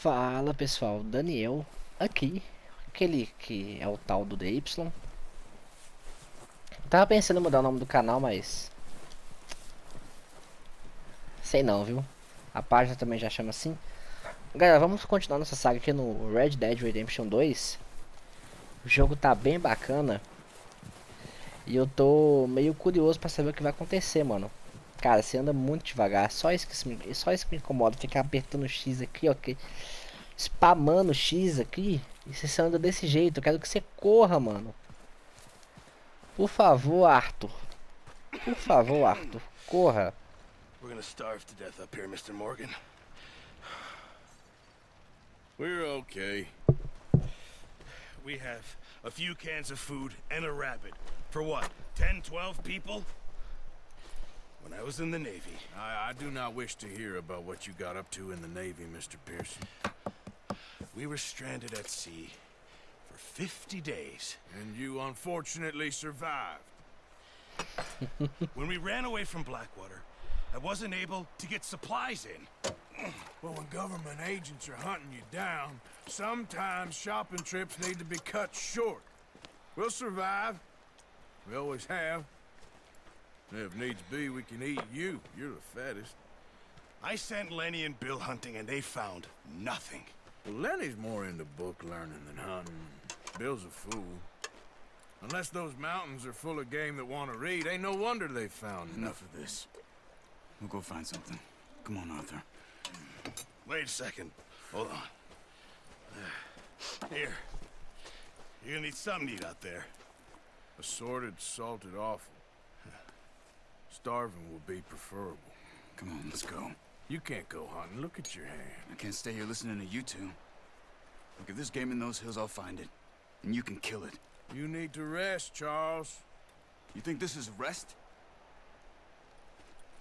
Fala pessoal, Daniel aqui, aquele que é o tal do DY. Tava pensando em mudar o nome do canal, mas sei não, viu? A página também já chama assim. Galera, vamos continuar nossa saga aqui no Red Dead Redemption 2. O jogo tá bem bacana e eu tô meio curioso pra saber o que vai acontecer, mano. Cara, você anda muito devagar, só isso que me incomoda, ficar apertando o X aqui, ó, spamando o X aqui, e você anda desse jeito. Eu quero que você corra, mano. Por favor, Arthur. Por favor, Arthur. Corra. We're gonna starve to death up here, Mr. Morgan. We're okay. We have a few cans of food and a rabbit. For what, 10, 12 people? When I was in the Navy. I do not wish to hear about what you got up to in the Navy, Mr. Pearson. We were stranded at sea for 50 days. And you unfortunately survived. When we ran away from Blackwater, I wasn't able to get supplies in. Well, when government agents are hunting you down, sometimes shopping trips need to be cut short. We'll survive. We always have. If needs be, we can eat you. You're the fattest. I sent Lenny and Bill hunting and they found nothing. Well, Lenny's more into book learning than hunting. Bill's a fool. Unless those mountains are full of game that want to read, ain't no wonder they found Enough of this. We'll go find something. Come on, Arthur. Wait a second. Hold on. Here. You're gonna need something to eat out there. Assorted, salted offal. Starving will be preferable. Come on, let's go. You can't go hunting. Look at your hand. I can't stay here listening to you two. Look, if there's game in those hills, I'll find it. And you can kill it. You need to rest, Charles. You think this is rest?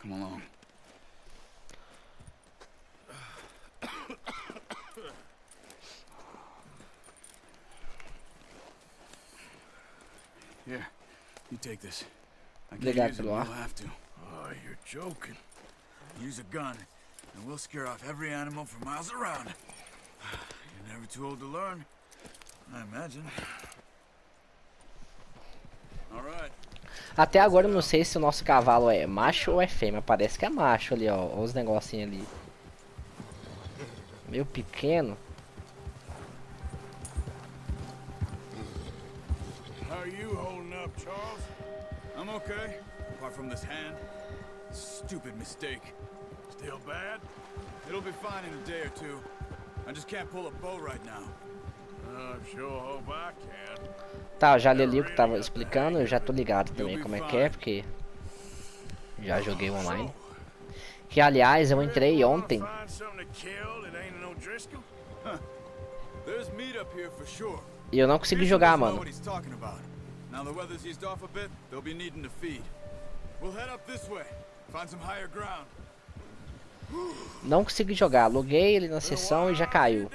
Come along. Here, you take this. I can't use it, but you'll have to. Oh, you're joking. Use a gun, and we'll scare off every animal for miles around. You're never too old to learn, I imagine. All right. Até agora eu não sei se o nosso cavalo é macho ou é fêmea. Parece que é macho ali, ó. Olha os negocinhos ali. Meio pequeno. How are you holding up, Charles? I'm okay, apart from this hand. Stupid mistake. Still bad? It'll be fine in a day or two. I just can't pull a bow right now. I sure hope I can. Tá, eu já li ali o que tava explicando. Eu já tô ligado também como é que é, porque já joguei online. Que aliás eu entrei ontem. E eu não consegui jogar, mano. Now the weather's eased off a bit, they'll be needing to feed. We'll head up this way, find some higher ground. Não consegui jogar, loguei ele na sessão e já caiu.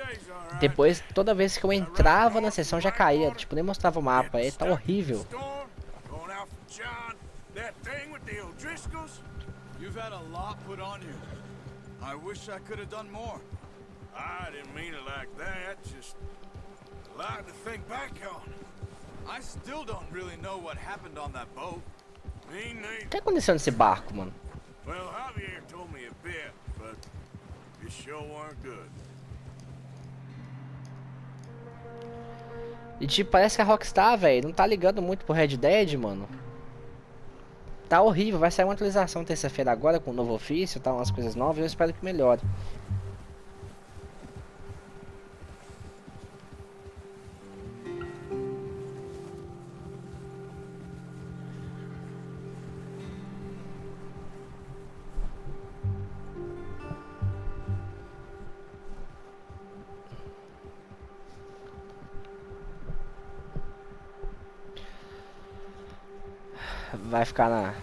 Depois, toda vez que eu entrava na sessão já caía, tipo, nem mostrava o mapa, é tá horrível. You've had a lot put on you. I wish I could have done more. I didn't mean it like that, just a lot to think back on. I still don't really know what happened on that boat. Me neither. O que aconteceu nesse barco, mano? Well, Javier told me a bit, but it sure weren't good. E tipo, parece que a Rockstar, velho, não tá ligando muito pro Red Dead, mano. Tá horrível, vai sair uma atualização terça-feira agora com um novo ofício, tá, umas coisas novas, eu espero que melhore. Vai ficar na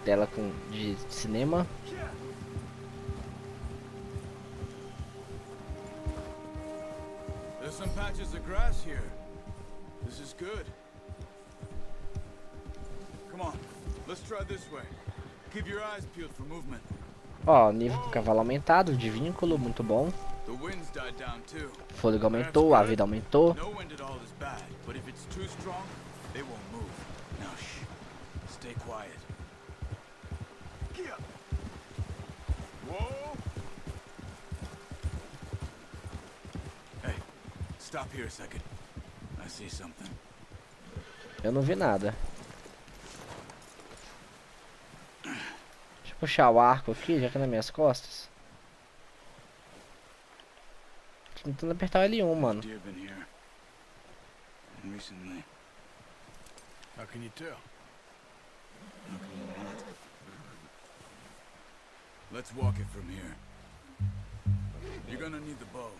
tela de cinema. There's some patches of grass here. This is good. Come on, let's try this way. Keep your eyes peeled for movement. Ó, nível do cavalo aumentado, de vínculo, muito bom. The wind's died down too. Fôlego aumentou, a vida aumentou. No wind at all is bad, but if it's too strong, they won't move. Now shh. Stay quiet. Whoa! Hey, stop here a second. I see something. Eu não vi nada. Deixa eu puxar o arco aqui, já que é nas minhas costas. Tô tentando apertar o L1, mano. Deer been here. And recently. How can you tell? Let's walk it from here. You're gonna need the bow.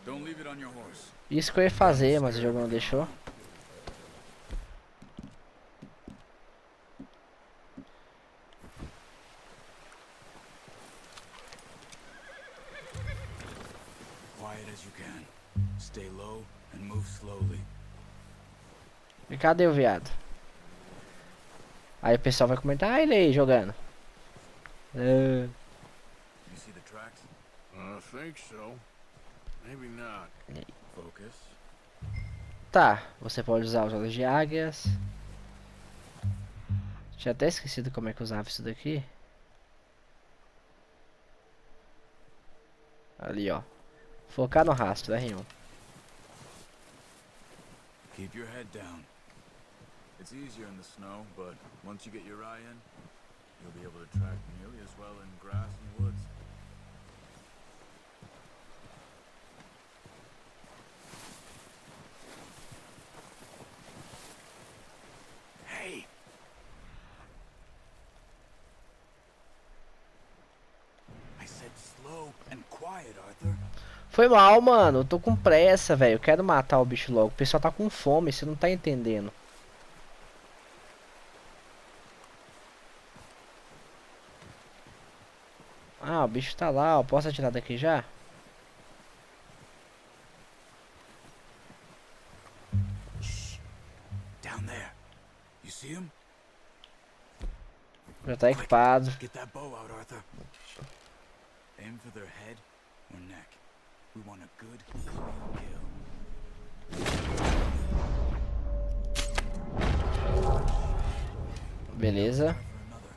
Don't leave it on your horse. Isso que eu ia fazer, mas o jogo não deixou. Quiet as you can. Stay low and move slowly. E cadê o viado? Aí o pessoal vai comentar, ah, ele aí jogando. You see the tracks? I think so. Maybe not. Focus. Tá, você pode usar os olhos de águias. Tinha até esquecido como é que usava isso daqui. Ali, ó. Focar no rastro, R1. Keep your head down. It's easier in the snow, but once you get your eye in, you'll be able to track nearly as well in grass and woods. Hey! I said slow and quiet, Arthur. Foi mal, mano. Eu tô com pressa, velho. Eu quero matar o bicho logo. O pessoal tá com fome, você não tá entendendo. Ah, o bicho tá lá, ó. Posso atirar daqui já? Down there. You see him? Já tá equipado. Get that bow out, Arthur. Aim for their head or neck. We want a good, clean kill. Beleza. Try for another.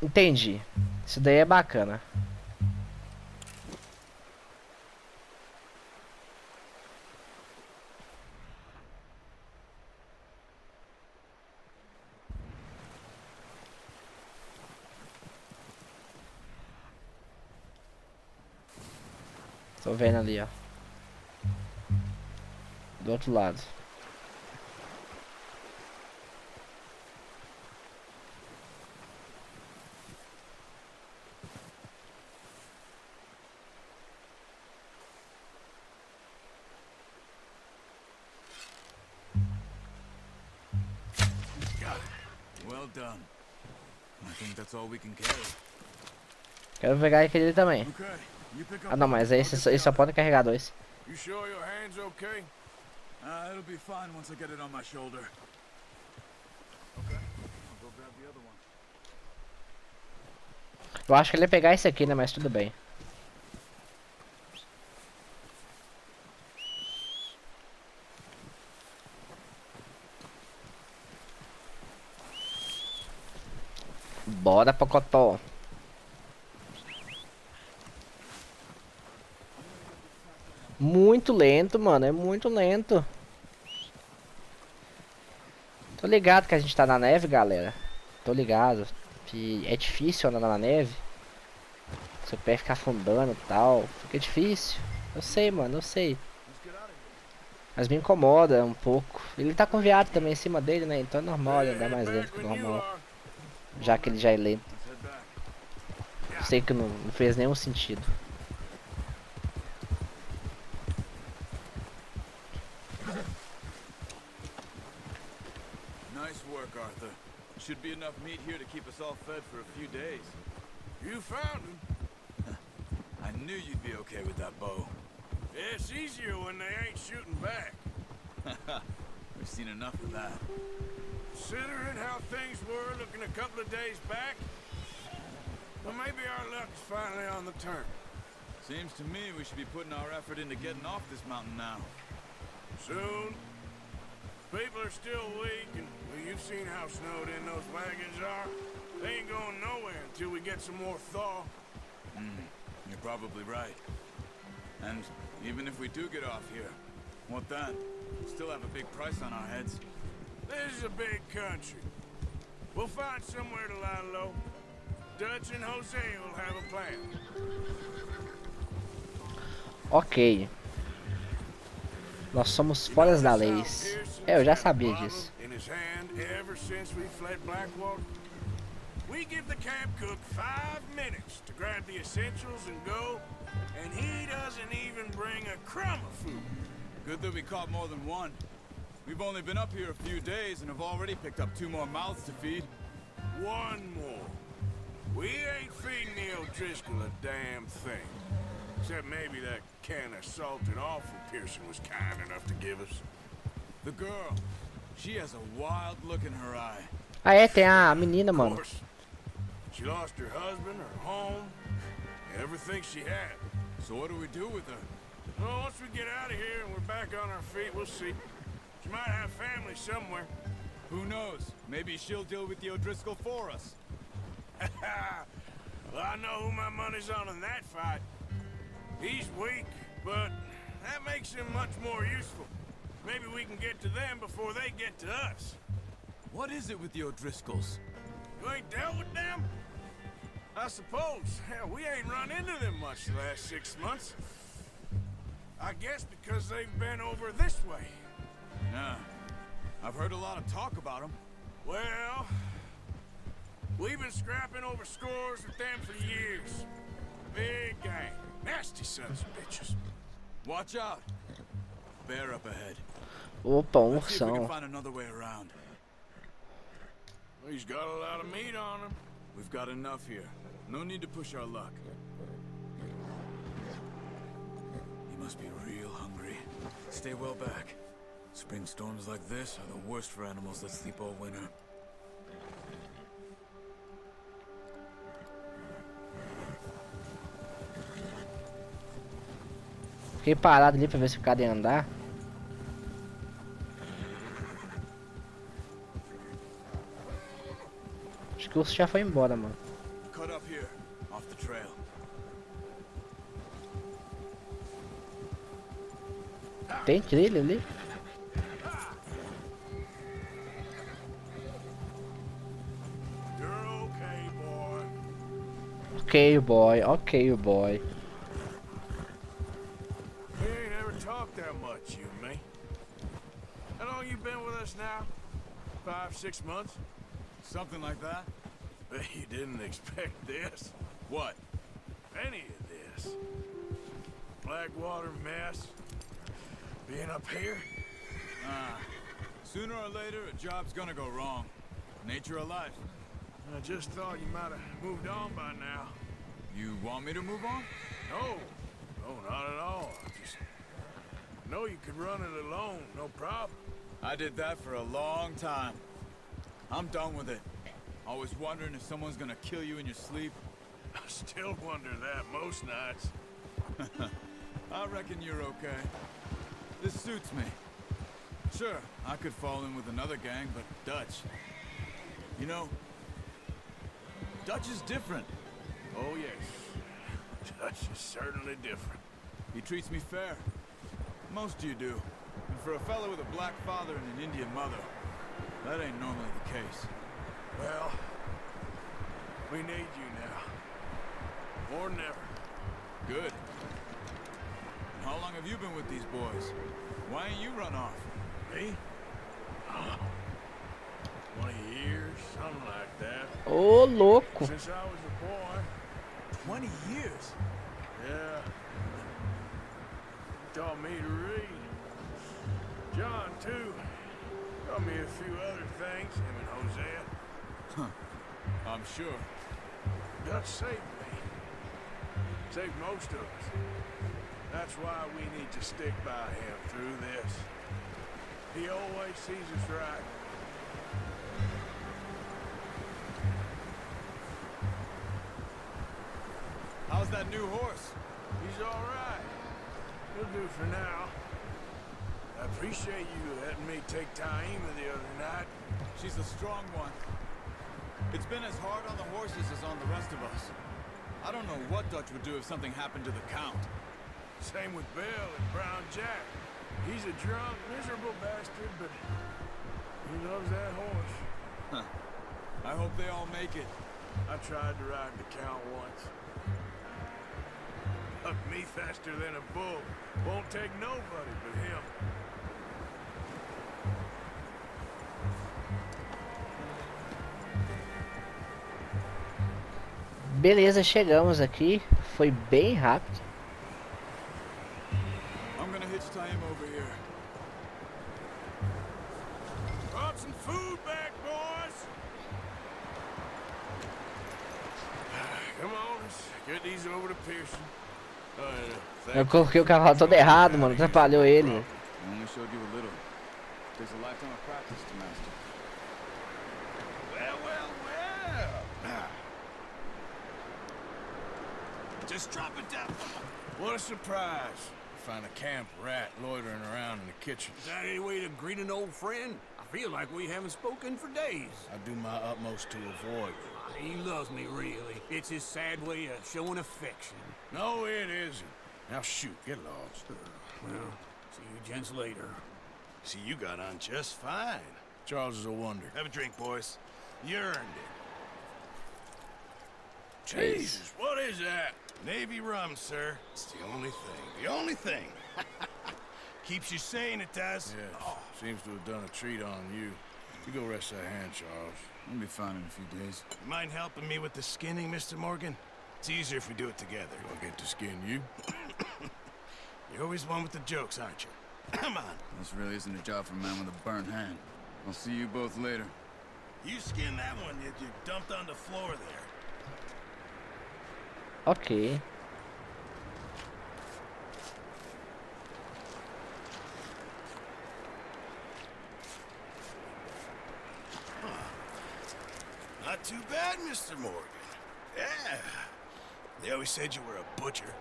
Entendi. Isso daí é bacana. Tô vendo ali, ó. Do outro lado. Well done. I think that's all we can carry. Quero pegar aquele ali também. Okay, you pick up. Ah, não, mas aí eles só podem carregar dois. You sure your hand's okay? It'll be fine once I get it on my shoulder. Okay, I'll go grab the other one. Eu acho que ele ia pegar esse aqui, né? Mas tudo bem. Bora, Pocotó. Muito lento, mano. É muito lento. Tô ligado que a gente tá na neve, galera. Tô ligado. Que é difícil andar na neve. Seu pé fica afundando e tal. Fica difícil. Eu sei, mano. Eu sei. Mas me incomoda um pouco. Ele tá com viado também em cima dele, né? Então é normal ele andar mais lento que o normal. Já que ele já é lento. Let's head back. Eu sei que não fez nenhum sentido. Nice work, Arthur. Should Should be enough meat here to keep us all fed for a few days. You found him. I knew you'd be okay with that bow. Yeah, it's easier when they ain't shooting back. We've seen enough of that. Considering how things were looking a couple of days back, well, maybe our luck's finally on the turn. Seems to me we should be putting our effort into getting off this mountain now. Soon. People are still weak, and well, you've seen how snowed in those wagons are. They ain't going nowhere until we get some more thaw. You're probably right. And even if we do get off here, what then? Still have a big price on our heads. This is a big country. We'll find somewhere to lie low. Dutch and Jose will have a plan. Ok. Nós somos fora da lei. É, eu já sabia disso. In his hand ever since we fled Blackwater. We give the camp cook 5 minutes to grab the essentials and go, and he doesn't even bring a crumb of food. Good that we caught more than one. We've only been up here a few days and have already picked up 2 more mouths to feed. One more. We ain't feeding the O'Driscoll a damn thing. Except maybe that can of salted offal Pearson was kind enough to give us. The girl. She has a wild look in her eye. Ah, é, tem a menina, Of mano. course. She lost her husband, her home, everything she had. So what do we do with her? Well, once we get out of here and we're back on our feet, we'll see. She might have family somewhere. Who knows? Maybe she'll deal with the O'Driscoll for us. Well, I know who my money's on in that fight. He's weak, but that makes him much more useful. Maybe we can get to them before they get to us. What is it with the O'Driscolls? You ain't dealt with them? I suppose. Hell, we ain't run into them much the last 6 months. I guess because they've been over this way. Nah. I've heard a lot of talk about them. Well, we've been scrapping over scores with them for years. Big gang. Nasty sons of bitches. Watch out. Bear up ahead. Opa, um Let's see if we can ursão. find another way around. He's got a lot of meat on him. We've got enough here. No need to push our luck. He must be real hungry. Stay well back. Spring storms like this are the worst for animals that sleep all winter. Fiquei parado ali pra ver se o cara ia andar. Acho que o urso já foi embora, mano. Cut up here, off the trail. Tem trilha ali? You're okay, boy. Ok, boy. Ok, boy. We ain't ever talked that much, you and me. How long you been with us now? 5, 6 months? Something like that? Bet you didn't expect this. What? Any of this. Blackwater mess. Being up here? Sooner or later, a job's gonna go wrong. Nature of life. I just thought you might have moved on by now. You want me to move on? No. No, not at all. I just know you could run it alone, no problem. I did that for a long time. I'm done with it. Always wondering if someone's gonna kill you in your sleep. I still wonder that most nights. I reckon you're okay. This suits me. Sure, I could fall in with another gang, but Dutch... You know, Dutch is different. Oh, yes. Dutch is certainly different. He treats me fair. Most of you do. And for a fellow with a black father and an Indian mother, that ain't normally the case. Well, we need you now. More than ever. Good. And how long have you been with these boys? Why ain't you run off? Me? Oh, 20 years, something like that. Ô, louco. Since I was a boy. 20 years? Yeah. Taught me to read. John, too. Taught me a few other things, him and Hosea. I'm sure. Dutch saved me. Saved most of us. That's why we need to stick by him through this. He always sees us right. How's that new horse? He's all right. He'll do for now. I appreciate you letting me take Taima the other night. She's a strong one. It's been as hard on the horses as on the rest of us. I don't know what Dutch would do if something happened to the Count. Same with Bill and Brown Jack. He's a drunk, miserable bastard, but he loves that horse. Huh. I hope they all make it. I tried to ride the Count once. Up me faster than a bull. Won't take nobody but him. Beleza, chegamos aqui. Foi bem rápido. I'm gonna hitch Taima over here. Brought some food back, boys. Come on, let's get these over to Pearson. Eu coloquei o cavalo todo errado, mano. Atrapalhou ele. I only showed you a little. Takes a lifetime of practice to master. Well, well, well. Just drop it down. What a surprise. Find a camp rat loitering around in the kitchen. Is that any way to greet an old friend? I feel like we haven't spoken for days. I do my utmost to avoid. He loves me, really. It's his sad way of showing affection. No, it isn't. Now shoot, get lost. Well, see you gents later. See, you got on just fine. Charles is a wonder. Have a drink, boys. You earned it. Jesus, what is that? Navy rum, sir. It's the only thing. The only thing. Keeps you sane, it does. Yes, seems to have done a treat on you. You go rest that hand, Charles. I'll be fine in a few days. You mind helping me with the skinning, Mr. Morgan? It's easier if we do it together. I'll get to skin you. You're always one with the jokes, aren't you? Come on. This really isn't a job for a man with a burnt hand. I'll see you both later. You skin that one that you dumped on the floor there. Ok. Not too bad, Mr. Morgan. Yeah. They always said you were a butcher.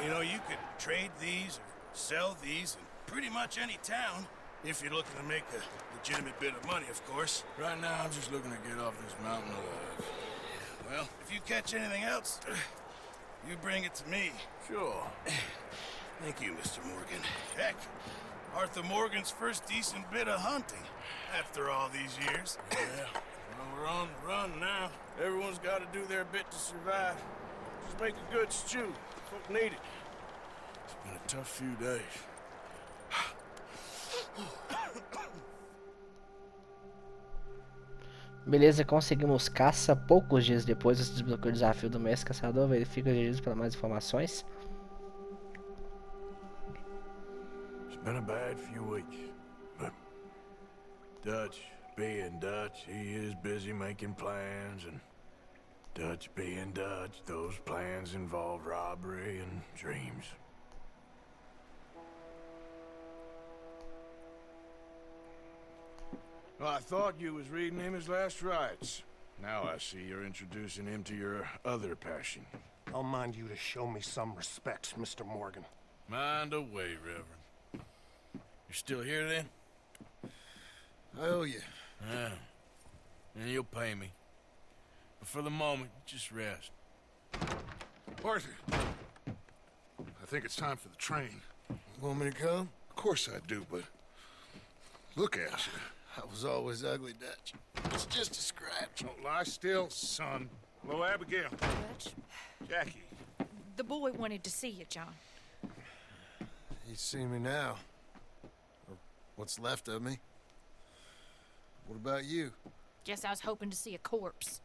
You know, you could trade these or sell these in pretty much any town. If you're looking to make a legitimate bit of money, of course. Right now, I'm just looking to get off this mountain alive. Well, if you catch anything else, you bring it to me. Sure. Thank you, Mr. Morgan. Heck, Arthur Morgan's first decent bit of hunting after all these years. Yeah. Well, we're on the run now. Everyone's got to do their bit to survive. Just make a good stew. Folk need it. It's been a tough few days. Beleza, conseguimos caça. Poucos dias depois, você desbloqueou o desafio do mestre caçador. Verifica os dias para mais informações. It's been a bad few weeks, but Dutch being Dutch, he is busy making plans, and Dutch being Dutch, those plans involve robbery and dreams. Well, I thought you was reading him his last rites. Now I see you're introducing him to your other passion. I'll mind you to show me some respect, Mr. Morgan. Mind away, Reverend. You're still here, then? I owe you. Yeah. And you'll pay me. But for the moment, just rest. Arthur, I think it's time for the train. Want me to come? Of course I do, but look at you. I was always ugly, Dutch. It's just a scratch. Don't lie still, son. Hello, Abigail. Dutch, Jackie. the boy wanted to see you, John. He'd see me now. Or what's left of me. What about you? Guess I was hoping to see a corpse.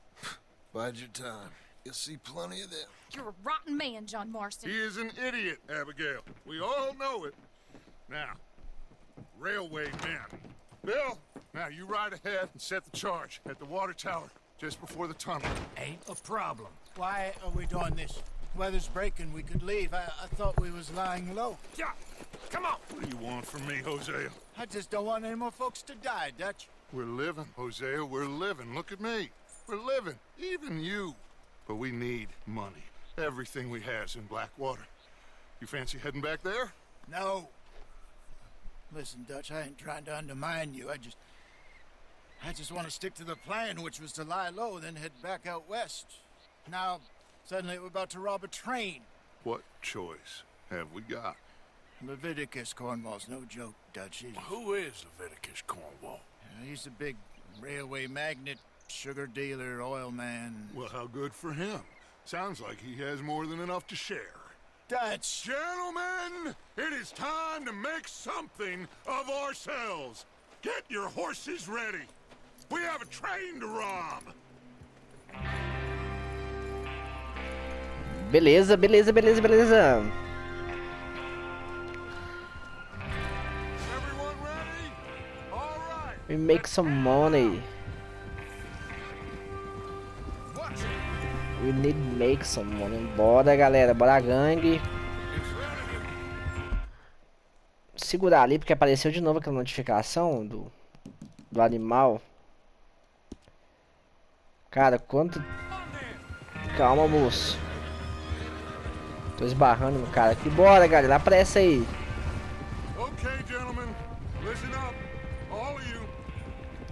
Bide your time. You'll see plenty of them. You're a rotten man, John Marston. He is an idiot, Abigail. We all know it. Now, railway men. Bill, now you ride ahead and set the charge at the water tower. just before the tunnel. Ain't a problem. Why are we doing this? Weather's breaking. We could leave. I thought we was lying low. Yeah, come on. What do you want from me, Hosea? I just don't want any more folks to die, Dutch. We're living, Hosea, we're living. Look at me. We're living, even you. But we need money. Everything we has in Blackwater. You fancy heading back there? No. Listen, Dutch, I ain't trying to undermine you. I just want to stick to the plan, which was to lie low, then head back out west. Now, suddenly we're about to rob a train. What choice have we got? Leviticus Cornwall's no joke, Dutch. Who is Leviticus Cornwall? He's a big railway magnate, sugar dealer, oil man. Well, how good for him. Sounds like he has more than enough to share. Dutch! Gentlemen, it is time to make something of ourselves. Get your horses ready. We have a train to rob. Beleza, beleza, beleza, beleza. Everyone ready? All right. We make some money. We need to make some money. Bora, galera. Bora, gangue. Segurar ali, porque apareceu de novo aquela notificação do animal. Cara, quanto... Calma, moço. Tô esbarrando no cara aqui. Bora, galera. Apressa aí. Okay, gentlemen, listen up, all of you.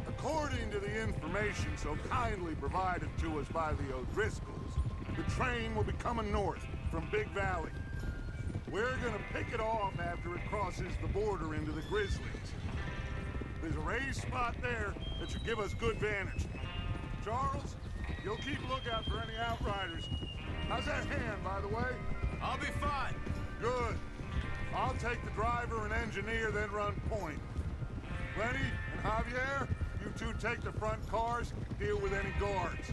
According to the information so kindly provided to us by the O'Driscolls, the train will be coming north from Big Valley. We're gonna pick it off after it crosses the border into the Grizzlies. There's a raised spot there that should give us good vantage. Charles, you'll keep lookout for any outriders. How's that hand, by the way? I'll be fine. Good. I'll take the driver and engineer, then run point. Lenny and Javier, you two take the front cars, deal with any guards.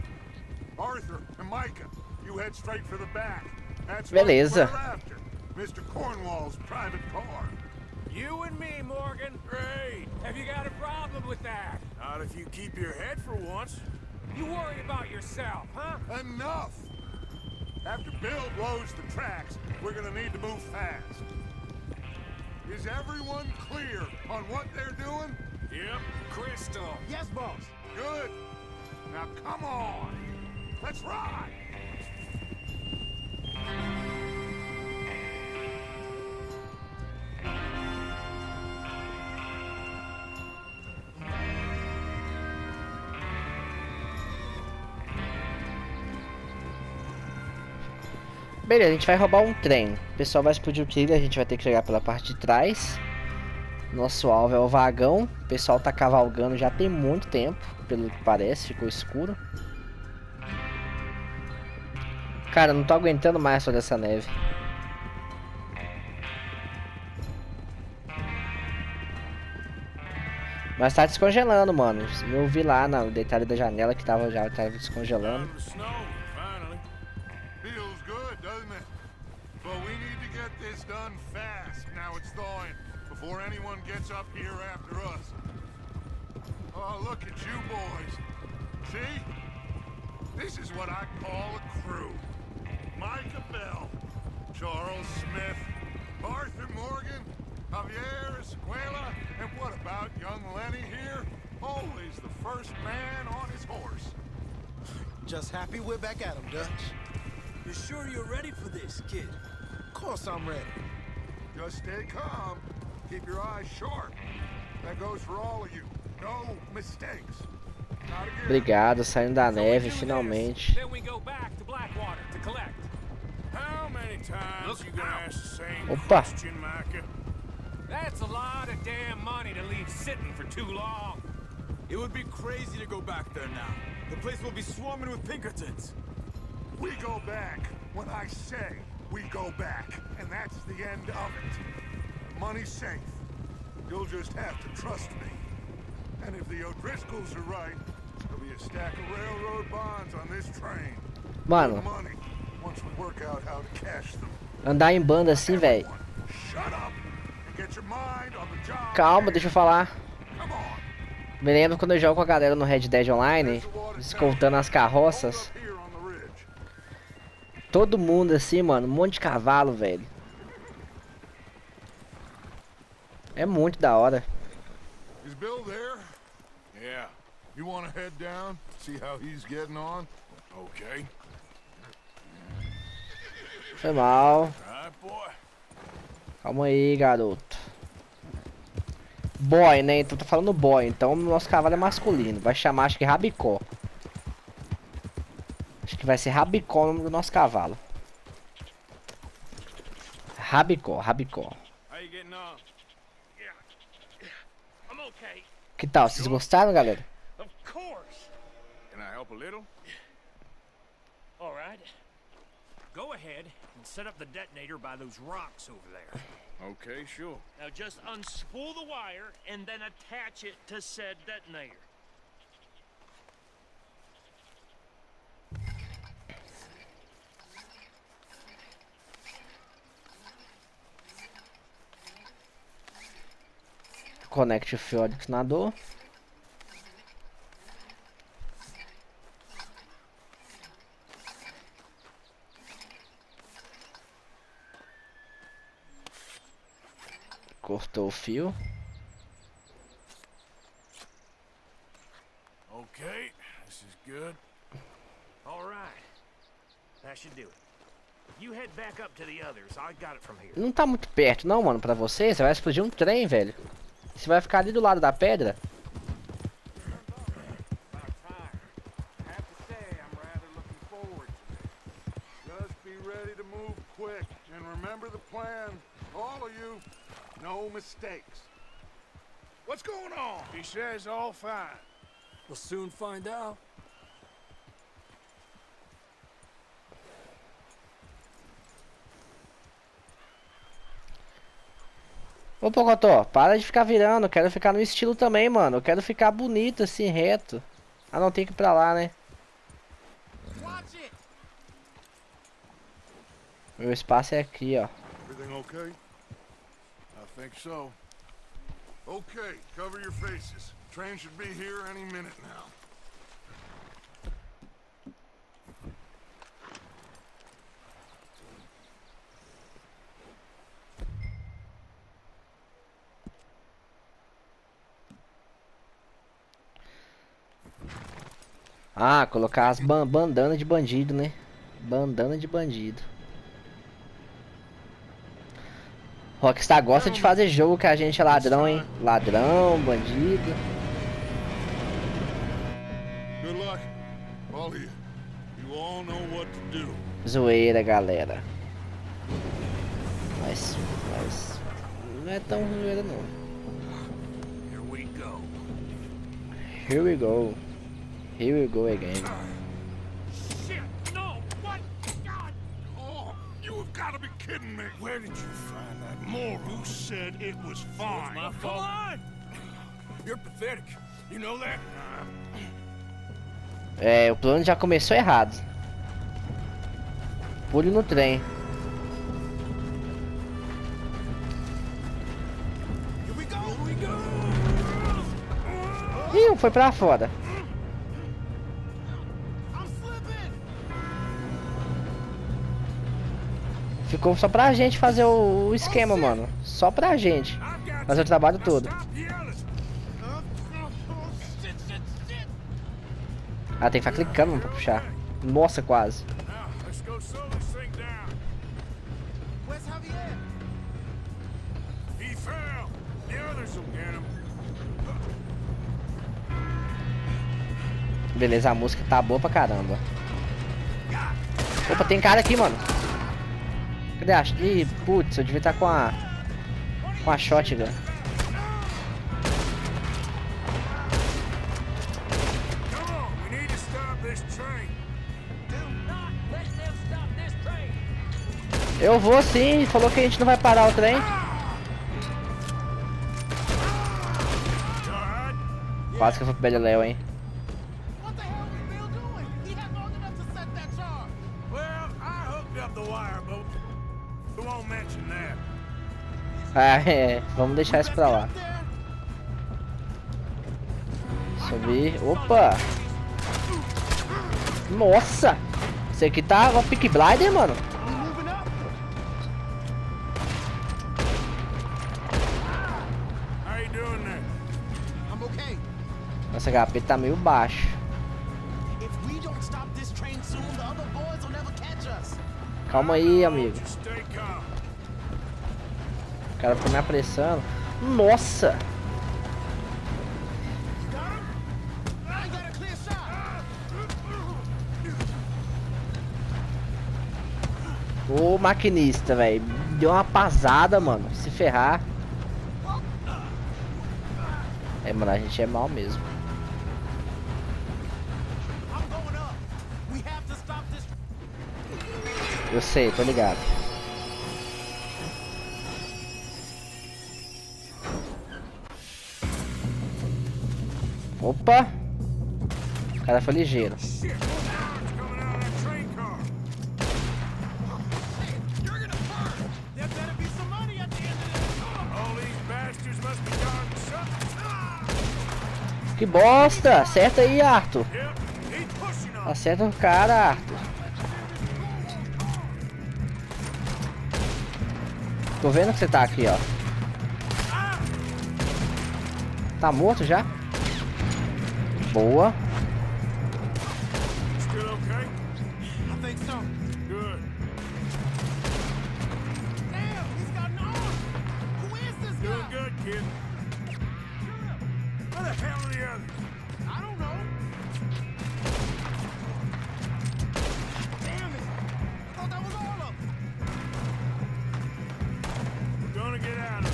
Arthur and Micah, you head straight for the back. That's what we're Beleza. after. Mr. Cornwall's private car. You and me, Morgan. Great. Have you got a problem with that? Not if you keep your head for once. You worry about yourself, huh? Enough! After Bill blows the tracks, we're gonna need to move fast. Is everyone clear on what they're doing? Yep. Crystal. Yes, boss. Good. Now come on. Let's ride. Beleza, a gente vai roubar um trem. O pessoal vai explodir o trilho, a gente vai ter que chegar pela parte de trás. Nosso alvo é o vagão. O pessoal tá cavalgando já tem muito tempo, pelo que parece, ficou escuro. Cara, não tô aguentando mais toda essa neve. Mas tá descongelando, mano. Eu vi lá no detalhe da janela que tava descongelando. Out of the snow, finally. Feels good, doesn't it? But we need to get this done fast. Now it's thawing, before anyone gets up here after us. Oh, look at you boys. See? This is what I call a crew. Micah Bell, Charles Smith, Arthur Morgan, Javier Escuela, and what about young Lenny here? Always the first man on his horse. Just happy we're back at him, Dutch. You sure you're ready for this, kid? Of course I'm ready. Just stay calm. Keep your eyes sharp. That goes for all of you. No mistakes. Not again. Obrigado, saindo da So we neve, do this, finalmente. Then we go back to Blackwater to collect. How many times you gonna ask the same Opa. question, Micah? That's a lot of damn money to leave sitting for too long. It would be crazy to go back there now. The place will be swarming with Pinkertons. We go back when I say we go back, and that's the end of it. Money's safe. You'll just have to trust me. And if the O'Driscolls are right, there'll be a stack of railroad bonds on this train. Mano, Good money, once we work out how to cash them. andar em banda assim, velho. Shut up and get your mind on the job. Calma, deixa eu falar. Come on. Me lembro quando eu jogo com a galera no Red Dead Online. There's the water escoltando as carroças. Here on the ridge. Todo mundo assim, mano. Um monte de cavalo, velho. É muito da hora. Is Bill there? Yeah. You want to head down, see how he's getting on? Okay. Foi mal. Right, boy? Calma aí, garoto. Boy, né? Então tô falando boy. Então o nosso cavalo é masculino. Vai chamar, acho que Rabicó. Acho que vai ser Rabicó o nome do nosso cavalo. Rabicó, Rabicó. How you getting on? I'm okay. Que tal? Vocês gostaram, galera? Of course. Can I help a little? All right. Go ahead and set up the detonator by those rocks over there. Okay, sure. Now just unspool the wire and then attach it to said detonator. Conecte o fio adicionador. Cortou o fio. Okay, this is good. All right. That should do it. You head back up to the others. I got it from here. Não tá muito perto não, mano, pra você. Você vai explodir um trem, velho. Você vai ficar ali do lado da pedra. About time. I have to say, I'm rather looking forward to this. Just be ready to move quick, and remember the plan. All of you, no mistakes. What's going on? He says all fine. We'll soon find out. Ô, Pocotó, para de ficar virando. Eu quero ficar no estilo também, mano. Eu quero ficar bonito, assim, reto. Ah, não, tem que ir pra lá, né? Meu espaço é aqui, ó. Everything okay? I think so. Okay, cover your faces. Train should be here any minute now. Ah, colocar as bandanas de bandido, né? Bandana de bandido. Rockstar gosta de fazer jogo que a gente é ladrão, hein? Ladrão, bandido. Good luck, all of you. You all know what to do. Zoeira, galera. Mas não é tão zoeira, não. Here we go. Here we go. Here we go again. Shit! No! What? God! Oh, you have got to be kidding me. Where did you find that moron? You said it was fine. My fault. Come on! You're pathetic. You know that? É, o plano já começou errado. Pule no trem. Here we go! Here we go! Ih, foi pra fora. I'm slipping! Ficou só pra gente fazer o esquema, mano. Só pra gente. I've got Fazer o trabalho todo. Stop yelling! Shit, shit, shit! Ah, tem que ficar clicando, mano, pra puxar. Nossa, quase. Now, let's go slow this thing down. Where's Javier? He fell. The others will get him. Beleza, a música tá boa pra caramba. Opa, tem cara aqui, mano. Cadê a... Ih, putz, eu devia estar com a... Com a shotgun. Come on, we need to stop this train. Eu vou sim, falou que a gente não vai parar o trem. You alright? Quase que eu fui pro Beleléu, hein. What the hell was Bill doing? He had long enough to set that charge. Well, I hooked up the wire, but we won't mention that. Ah, é. Vamos deixar isso pra lá. Subir. Opa! Nossa! Esse aqui tá o Peaky Blinder, mano. We moving up? How you doing there? I'm okay. Nossa, HP tá meio baixo. If we don't stop this train soon, the other boys will never catch us. Calma aí, amigo. Just stay calm. O cara ficou me apressando. Nossa! Got him? I got a clear shot. Ô maquinista, velho. Deu uma pasada, mano. Se ferrar. É, mano, a gente é mal mesmo. I'm going up. We have to stop this. Eu sei, tô ligado. Opa! O cara foi ligeiro. Shit! It's coming out of that train car. You're gonna burn. There better be some money at the end of this. All these bastards must be darn shut. Que bosta! Acerta aí, Arthur. Yep, he's pushing on. Acerta o cara, Arthur. Tô vendo que você tá aqui, ó. Tá morto já? Boa. Still okay? I think so. Good. Damn, he's got an arm. Who is this Doing guy? good, kid. Where the hell are the others? I don't know. Damn it. I thought that was all of them. We're gonna get out of it.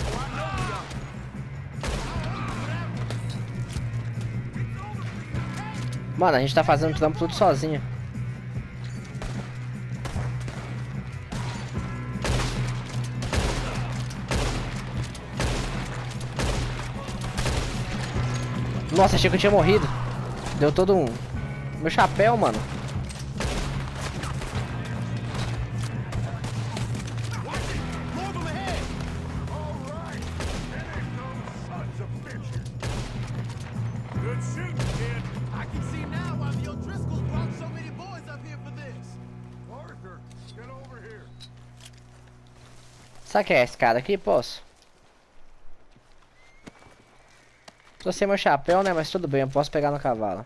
Oh, I know we are. Mano, a gente tá fazendo trampo tudo sozinho. Nossa, achei que eu tinha morrido. Deu todo um... Meu chapéu, mano. Move him ahead. Good shooting, kid. I can see now why the O'Driscolls brought so many boys up here for this. Arthur, get over here. Sabe quem é esse cara aqui? Posso? Tô sem meu chapéu, né? Mas tudo bem, eu posso pegar no cavalo.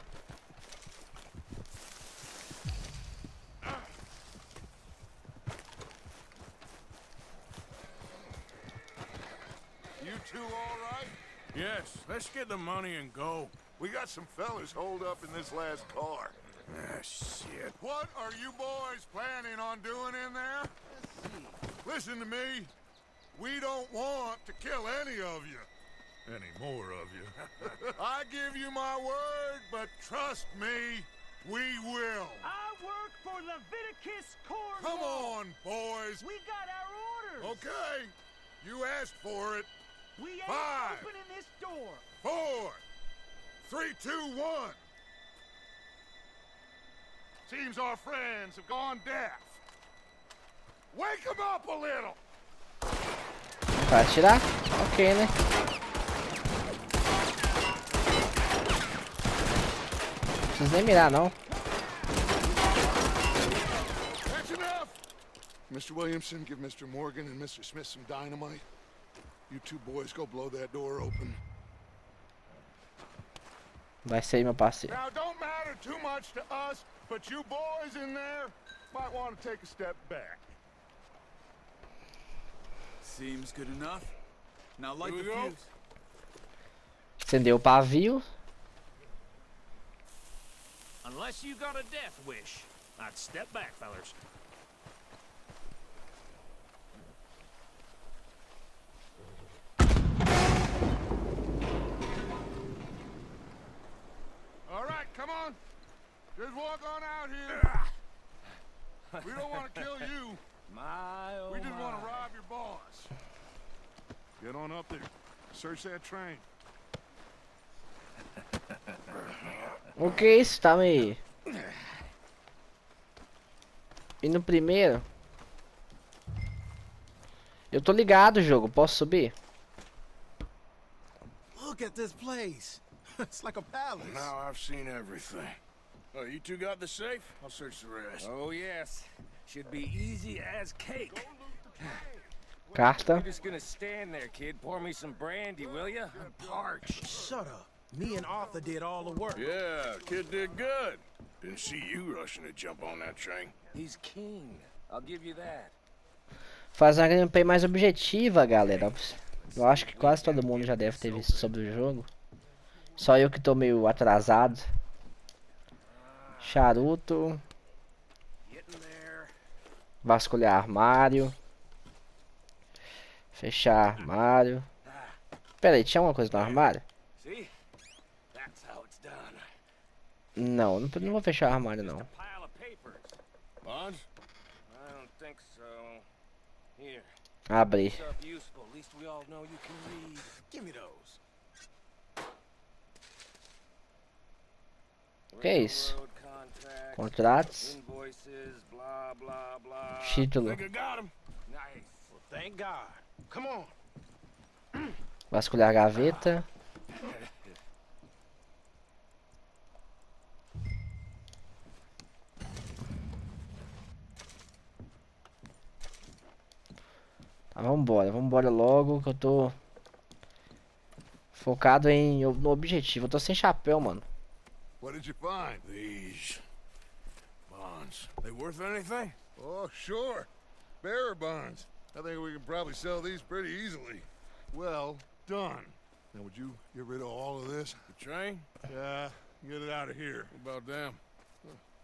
You two all right? Yes, let's get the money and go. We got some fellas holed up in this last car. Ah, shit. What are you boys planning on doing in there? Listen to me. We don't want to kill any of you. Any more of you. I give you my word, but trust me, we will. I work for Leviticus Come on, boys. We got our orders. Okay. You asked for it. We ain't 5, opening this door. 4, 3, 2, 1. Seems our friends have gone deaf. Wake them up a little. Vai atirar? Ok, né? Não preciso nem mirar, não. That's enough. Mr. Williamson, give Mr. Morgan and Mr. Smith some dynamite. You two boys go blow that door open. Vai ser meu parceiro. Now, don't matter too much to us, but you boys in there might want to take a step back. Seems good enough. Now light Here the we go. fuse. Acendeu o pavio. Unless you got a death wish, I'd step back, fellers. All right, come on. Just walk on out here. We don't want to kill you. My, oh We just want to my. rob your boss. Get on up there. Search that train. O que é isso? Tá me... E no primeiro? Eu tô ligado, jogo. Posso subir? Look at this place. It's like a palace. Now I've seen everything. Oh, you two got the safe? I'll search the rest. Oh, yes. Should be easy as cake. Carta. You're just gonna stand there, kid. Pour me some brandy, will ya? I'm parched. Shut up. Me and Arthur did all the work. Yeah, kid did good. Didn't see you rushing to jump on that train. He's king. I'll give you that. Fazer uma gameplay mais objetiva, galera. Eu acho que quase todo mundo já deve ter visto sobre o jogo. Só eu que tô meio atrasado. Charuto. Vasculhar armário. Fechar armário. Pera aí, tinha alguma coisa no armário? See? That's how it's done. Não, não vou fechar o armário não. Pile of papers. Bonds? I don't think so. Here. Abrir. Stuff useful. At least we all know you can read. Give me those. Que é isso? Railroad contracts, Contratos. invoices, blah blah blah. Título. Think I got him. Nice. Well, thank God. Come on. Vasculhar a gaveta. Tá, vambora logo que eu tô focado no objetivo. Eu tô sem chapéu, mano. What did you find? These bonds. They worth anything? Oh, sure. Bearer bonds. I think we can probably sell these pretty easily. Well done. Now, would you get rid of all of this? The train? Yeah, get it out of here. What about them?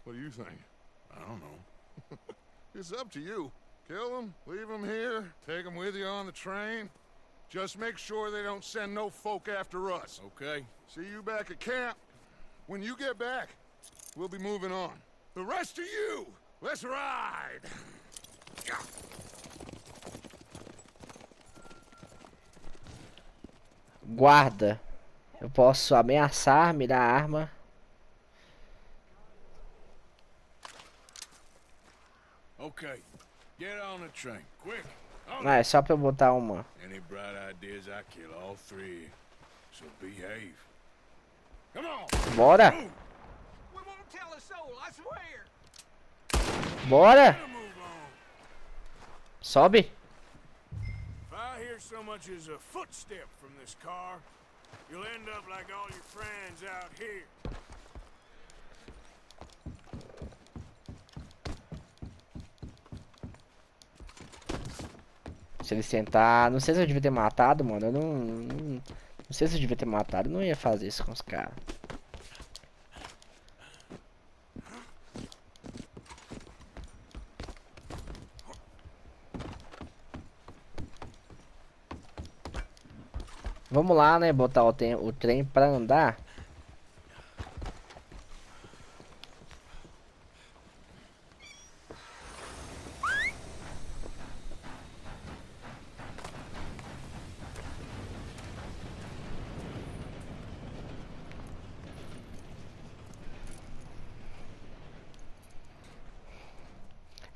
What do you think? I don't know. It's up to you. Kill them, leave them here, take them with you on the train. Just make sure they don't send no folk after us. Okay. See you back at camp. When you get back, we'll be moving on. The rest of you, let's ride! Guarda. Eu posso ameaçar, mirar a arma. Okay. Get on the train. Quick. Ah, é só pra eu botar uma. Any bright ideas, I kill all three. So behave. Come on! Bora! We won't tell a soul, I swear. Bora! Move on. Sobe! If I hear so much as a footstep from this car, you'll end up like all your friends out here. Se eles tentar... Não sei se eu devia ter matado, mano. Eu não sei se eu devia ter matado. Eu não ia fazer isso com os caras. Vamos lá, né? Botar o trem pra andar.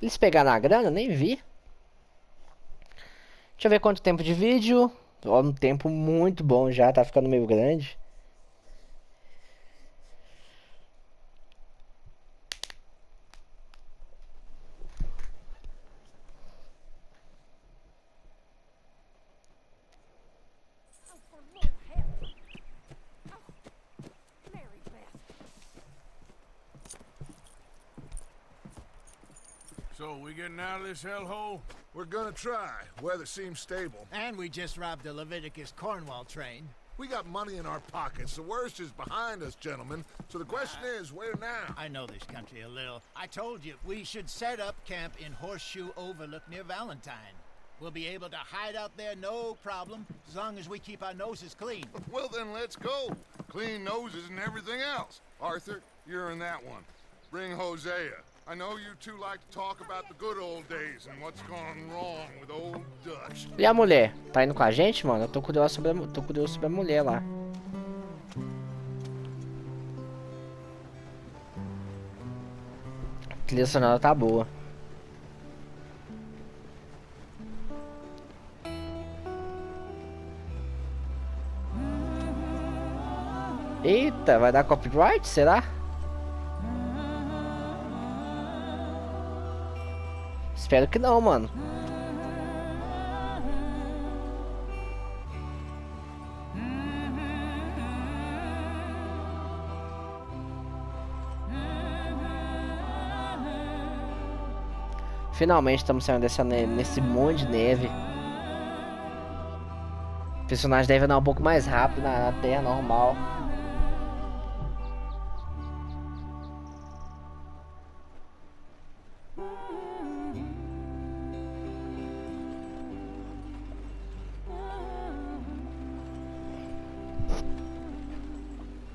Eles pegaram a grana? Nem vi. Deixa eu ver quanto tempo de vídeo. Ó, um tempo muito bom já, tá ficando meio grande. So, we getting out of this hellhole? We're gonna try. Weather seems stable. And we just robbed the Leviticus Cornwall train. We got money in our pockets. The worst is behind us, gentlemen. So the question is, where now? I know this country a little. I told you, we should set up camp in Horseshoe Overlook near Valentine. We'll be able to hide out there no problem, as long as we keep our noses clean. Well, then let's go. Clean noses and everything else. Arthur, you're in that one. Bring Hosea. I know you two like to talk about the good old days and what's gone wrong with old Dutch. E a mulher? Tá indo com a gente, mano? Eu tô curioso sobre a mulher lá. A trilha sonora tá boa. Eita, vai dar copyright, será? Espero que não, mano. Finalmente estamos saindo nesse monte de neve. O personagem deve andar um pouco mais rápido na terra normal.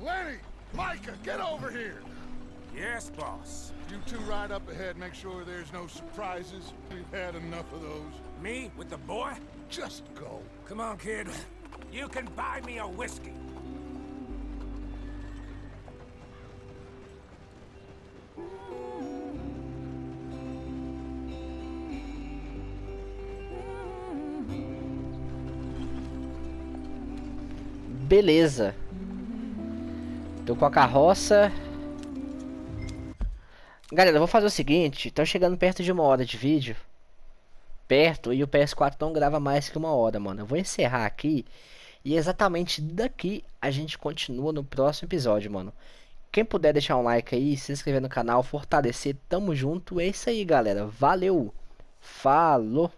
Lenny! Micah, get over here! Yes, boss. You two ride up ahead, make sure there's no surprises. We've had enough of those. Me with the boy? Just go. Come on, kid. You can buy me a whiskey. Beleza. Tô com a carroça. Galera, eu vou fazer o seguinte. Tô chegando perto de 1 hora de vídeo. Perto. E o PS4 não grava mais que 1 hora, mano. Eu vou encerrar aqui. E exatamente daqui a gente continua no próximo episódio, mano. Quem puder deixar um like aí, se inscrever no canal, fortalecer, tamo junto. É isso aí, galera. Valeu. Falou.